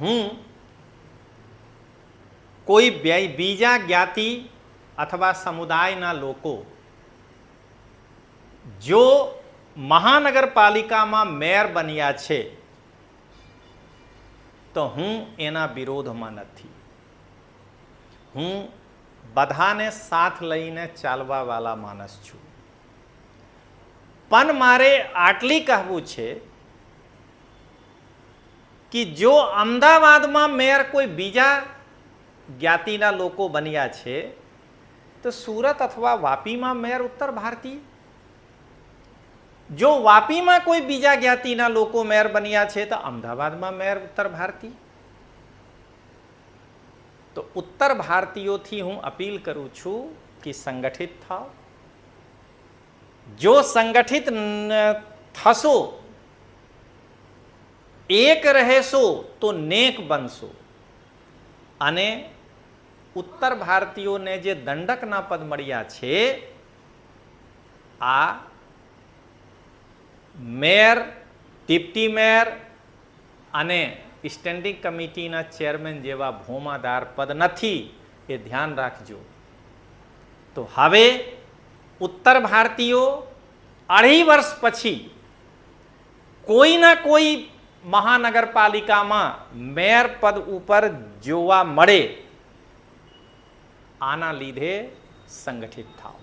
હું કોઈ બીજા જ્ઞાતિ અથવા સમુદાયના લોકો જો મહાનગરપાલિકામાં મેયર બન્યા છે તો હું એના વિરોધમાં નથી. હું બધાને સાથ લઈને ચાલવાવાળા માણસ છું. પણ મારે આટલી કહેવું છે કે જો અમદાવાદમાં મેયર કોઈ બીજા જ્ઞાતિના લોકો બન્યા છે તો સુરત અથવા વાપીમાં મેયર ઉત્તર ભારતીય. જો વાપીમાં કોઈ બીજા જ્ઞાતિના લોકો મેયર બન્યા છે તો અમદાવાદમાં મેયર ઉત્તર ભારતીય. તો ઉત્તર ભારતીયોથી હું અપીલ કરું છું કે સંગઠિત થાઓ. જો સંગઠિત થશો, એક રહેશો તો નેક બનશો. અને ઉત્તર ભારતીયોને જે દંડકના પદ મળ્યા છે આ મેયર, ડિપ્ટી મેયર અને સ્ટેન્ડિંગ કમિટીના ચેરમેન જેવા ભોમાદાર પદ નથી, એ ધ્યાન રાખજો. તો હવે ઉત્તર ભારતીયો 2.5 વર્ષ પછી કોઈના કોઈ મહાનગરપાલિકામાં મેયર પદ ઉપર જોવા મળે, આના લીધે સંગઠિત થાઓ.